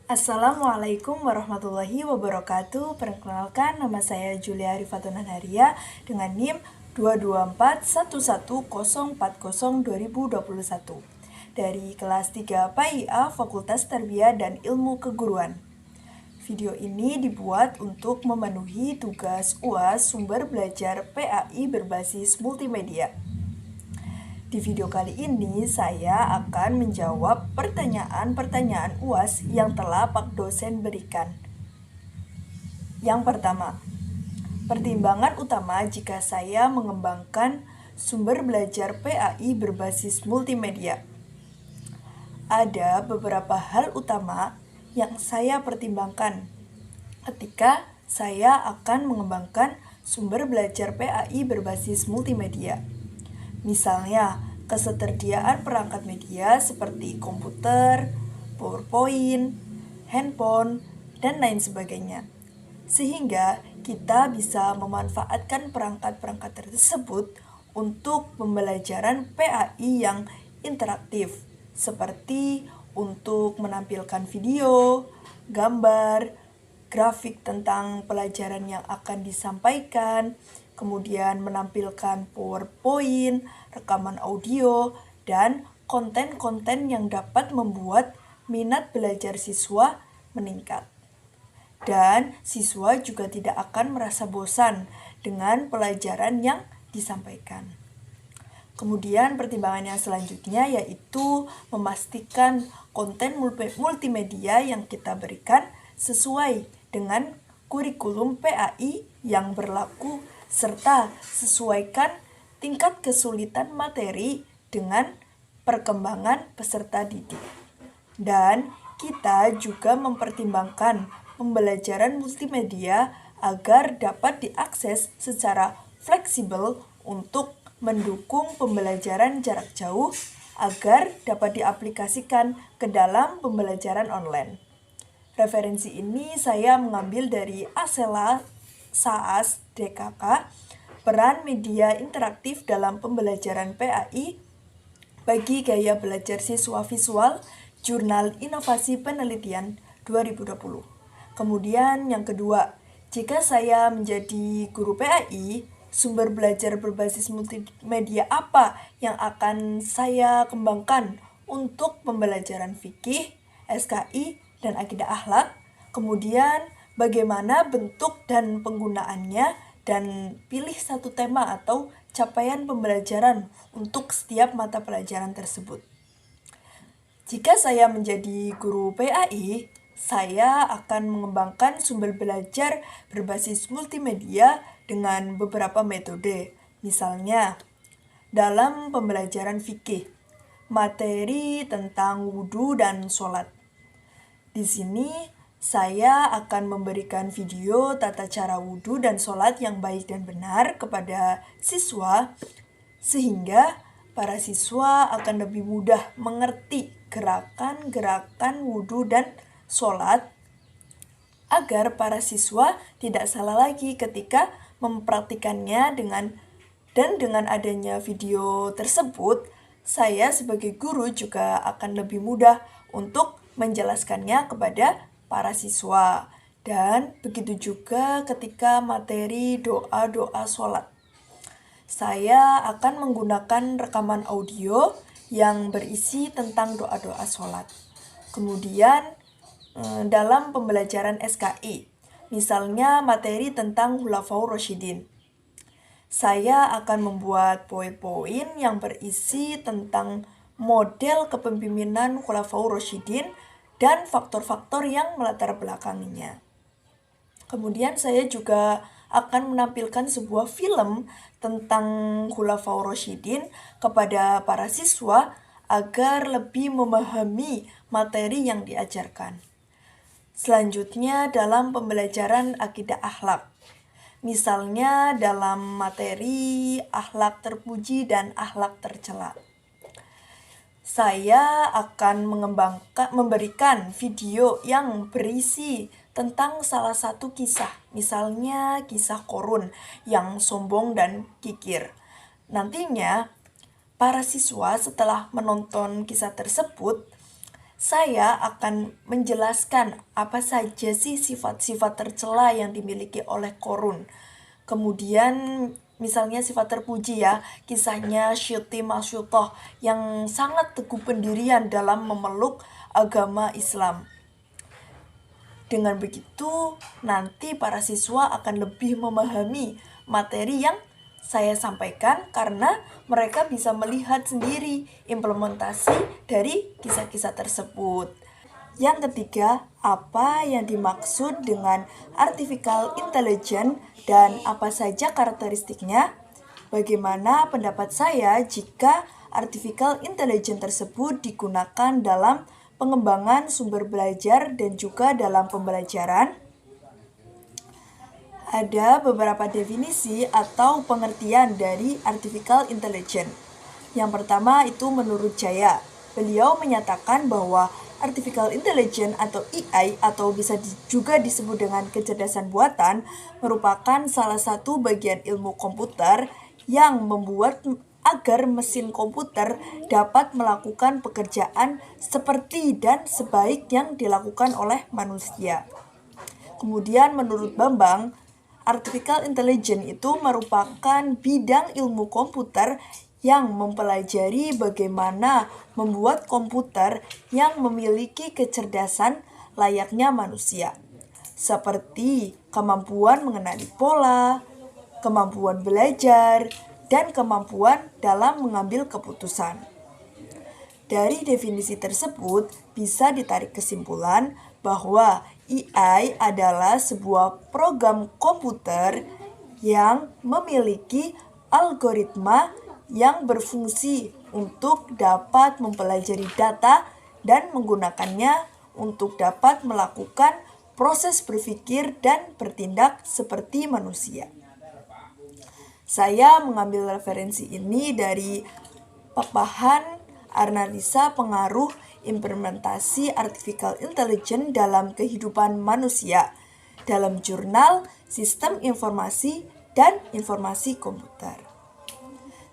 Assalamualaikum warahmatullahi wabarakatuh. Perkenalkan, nama saya Julia Rifatuna Naria dengan NIM 2241140402021 dari kelas 3 PAIA Fakultas Tarbiyah dan Ilmu Keguruan. Video ini dibuat untuk memenuhi tugas UAS sumber belajar PAI berbasis multimedia. Di video kali ini, saya akan menjawab pertanyaan-pertanyaan UAS yang telah Pak dosen berikan. Yang pertama, pertimbangan utama jika saya mengembangkan sumber belajar PAI berbasis multimedia. Ada beberapa hal utama yang saya pertimbangkan ketika saya akan mengembangkan sumber belajar PAI berbasis multimedia. Misalnya, ketersediaan perangkat media seperti komputer, PowerPoint, handphone, dan lain sebagainya. Sehingga kita bisa memanfaatkan perangkat-perangkat tersebut untuk pembelajaran PAI yang interaktif, seperti untuk menampilkan video, gambar, grafik tentang pelajaran yang akan disampaikan, kemudian menampilkan PowerPoint, rekaman audio, dan konten-konten yang dapat membuat minat belajar siswa meningkat. Dan siswa juga tidak akan merasa bosan dengan pelajaran yang disampaikan. Kemudian pertimbangan yang selanjutnya yaitu memastikan konten multimedia yang kita berikan sesuai dengan kurikulum PAI yang berlaku serta sesuaikan tingkat kesulitan materi dengan perkembangan peserta didik. Dan kita juga mempertimbangkan pembelajaran multimedia agar dapat diakses secara fleksibel untuk mendukung pembelajaran jarak jauh agar dapat diaplikasikan ke dalam pembelajaran online. Referensi ini saya mengambil dari Asela SAAS DKK, peran media interaktif dalam pembelajaran PAI bagi gaya belajar siswa visual, Jurnal Inovasi Penelitian 2020. Kemudian yang kedua, jika saya menjadi guru PAI, sumber belajar berbasis multimedia apa yang akan saya kembangkan untuk pembelajaran fikih, SKI, dan akidah akhlak? Kemudian bagaimana bentuk dan penggunaannya, dan pilih satu tema atau capaian pembelajaran untuk setiap mata pelajaran tersebut. Jika saya menjadi guru PAI, saya akan mengembangkan sumber belajar berbasis multimedia dengan beberapa metode. Misalnya, dalam pembelajaran fikih, materi tentang wudhu dan sholat. Di sini, saya akan memberikan video tata cara wudhu dan sholat yang baik dan benar kepada siswa, sehingga para siswa akan lebih mudah mengerti gerakan-gerakan wudhu dan sholat, agar para siswa tidak salah lagi ketika mempraktikannya dengan adanya video tersebut, saya sebagai guru juga akan lebih mudah untuk menjelaskannya kepada para siswa. Dan begitu juga ketika materi doa-doa sholat. Saya akan menggunakan rekaman audio yang berisi tentang doa-doa sholat. Kemudian dalam pembelajaran SKI, misalnya materi tentang Khulafaur Rasyidin, saya akan membuat PowerPoint yang berisi tentang model kepemimpinan Khulafaur Rasyidin dan faktor-faktor yang melatar belakanginya. Kemudian saya juga akan menampilkan sebuah film tentang Khulafaur Rasyidin kepada para siswa agar lebih memahami materi yang diajarkan. Selanjutnya dalam pembelajaran akidah akhlak, misalnya dalam materi akhlak terpuji dan akhlak tercela. Saya akan memberikan video yang berisi tentang salah satu kisah, misalnya kisah Korun yang sombong dan kikir. Nantinya, para siswa setelah menonton kisah tersebut Saya akan menjelaskan apa saja sih sifat-sifat tercela yang dimiliki oleh Korun. Kemudian misalnya sifat terpuji ya, kisahnya Syuti Masyutoh yang sangat teguh pendirian dalam memeluk agama Islam. Dengan begitu, nanti para siswa akan lebih memahami materi yang saya sampaikan karena mereka bisa melihat sendiri implementasi dari kisah-kisah tersebut. Yang ketiga, apa yang dimaksud dengan artificial intelligence dan apa saja karakteristiknya? Bagaimana pendapat saya jika artificial intelligence tersebut digunakan dalam pengembangan sumber belajar dan juga dalam pembelajaran? Ada beberapa definisi atau pengertian dari artificial intelligence. Yang pertama itu menurut Jaya. Beliau menyatakan bahwa artificial intelligence atau AI atau bisa juga disebut dengan kecerdasan buatan merupakan salah satu bagian ilmu komputer yang membuat agar mesin komputer dapat melakukan pekerjaan seperti dan sebaik yang dilakukan oleh manusia. Kemudian menurut Bambang, artificial intelligence itu merupakan bidang ilmu komputer yang mempelajari bagaimana membuat komputer yang memiliki kecerdasan layaknya manusia, seperti kemampuan mengenali pola, kemampuan belajar, dan kemampuan dalam mengambil keputusan. Dari definisi tersebut bisa ditarik kesimpulan bahwa AI adalah sebuah program komputer yang memiliki algoritma yang berfungsi untuk dapat mempelajari data dan menggunakannya untuk dapat melakukan proses berpikir dan bertindak seperti manusia. Saya mengambil referensi ini dari papahan analisa pengaruh implementasi artificial intelligence dalam kehidupan manusia dalam jurnal Sistem Informasi dan Informasi Komputer.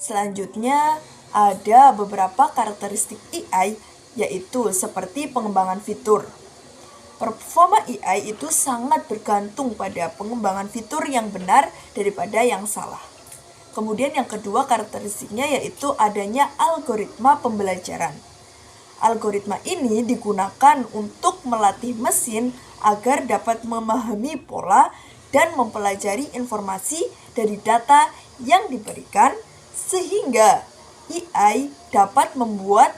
Selanjutnya ada beberapa karakteristik AI yaitu seperti pengembangan fitur. Performa AI itu sangat bergantung pada pengembangan fitur yang benar daripada yang salah. Kemudian yang kedua karakteristiknya yaitu adanya algoritma pembelajaran. Algoritma ini digunakan untuk melatih mesin agar dapat memahami pola dan mempelajari informasi dari data yang diberikan sehingga AI dapat membuat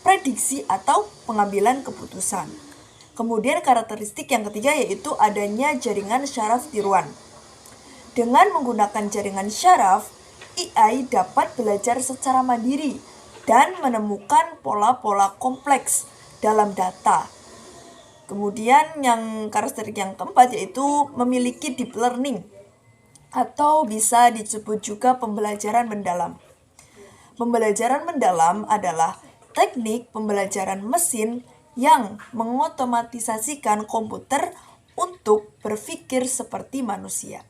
prediksi atau pengambilan keputusan. Kemudian karakteristik yang ketiga yaitu adanya jaringan syaraf tiruan. Dengan menggunakan jaringan syaraf, AI dapat belajar secara mandiri dan menemukan pola-pola kompleks dalam data. Kemudian yang karakteristik yang keempat yaitu memiliki deep learning atau bisa disebut juga pembelajaran mendalam. Pembelajaran mendalam adalah teknik pembelajaran mesin yang mengotomatisasikan komputer untuk berpikir seperti manusia.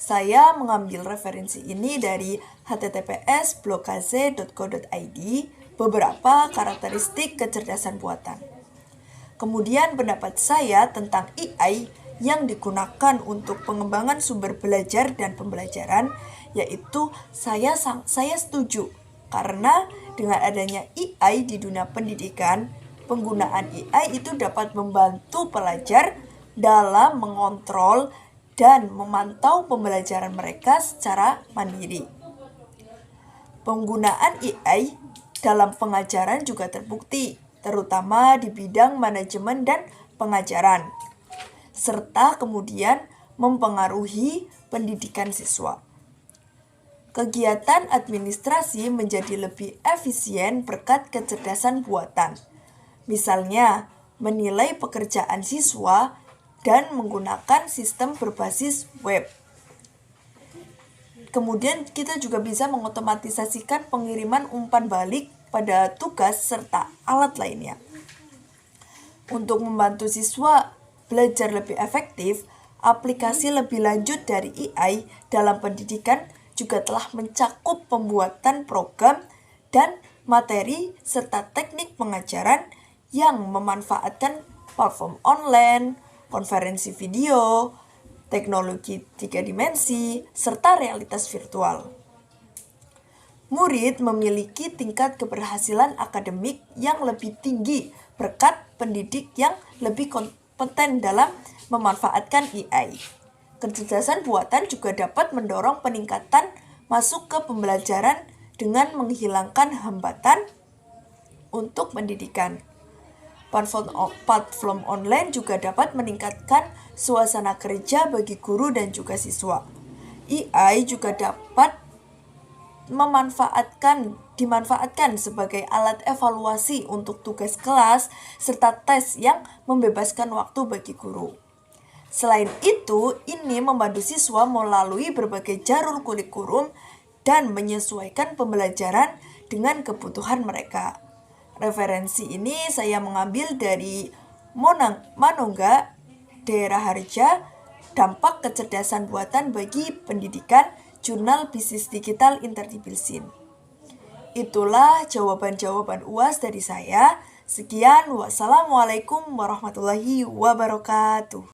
Saya mengambil referensi ini dari https://blokaz.co.id beberapa karakteristik kecerdasan buatan. Kemudian pendapat saya tentang AI yang digunakan untuk pengembangan sumber belajar dan pembelajaran yaitu saya setuju karena dengan adanya AI di dunia pendidikan, penggunaan AI itu dapat membantu pelajar dalam mengontrol dan memantau pembelajaran mereka secara mandiri. Penggunaan AI dalam pengajaran juga terbukti, terutama di bidang manajemen dan pengajaran, serta kemudian mempengaruhi pendidikan siswa. Kegiatan administrasi menjadi lebih efisien berkat kecerdasan buatan. Misalnya, menilai pekerjaan siswa dan menggunakan sistem berbasis web. Kemudian kita juga bisa mengotomatisasikan pengiriman umpan balik pada tugas serta alat lainnya. Untuk membantu siswa belajar lebih efektif, aplikasi lebih lanjut dari AI dalam pendidikan juga telah mencakup pembuatan program dan materi serta teknik pengajaran yang memanfaatkan platform online, konferensi video, teknologi 3 dimensi, serta realitas virtual. Murid memiliki tingkat keberhasilan akademik yang lebih tinggi berkat pendidik yang lebih kompeten dalam memanfaatkan AI. Kecerdasan buatan juga dapat mendorong peningkatan masuk ke pembelajaran dengan menghilangkan hambatan untuk pendidikan. Platform online juga dapat meningkatkan suasana kerja bagi guru dan juga siswa. AI juga dapat dimanfaatkan sebagai alat evaluasi untuk tugas kelas serta tes yang membebaskan waktu bagi guru. Selain itu, ini membantu siswa melalui berbagai jalur kurikulum dan menyesuaikan pembelajaran dengan kebutuhan mereka. Referensi ini saya mengambil dari Manongga, Daerah Harja, Dampak Kecerdasan Buatan bagi Pendidikan, Jurnal Bisnis Digital Interdisiplin. Itulah jawaban-jawaban UAS dari saya. Sekian, wassalamualaikum warahmatullahi wabarakatuh.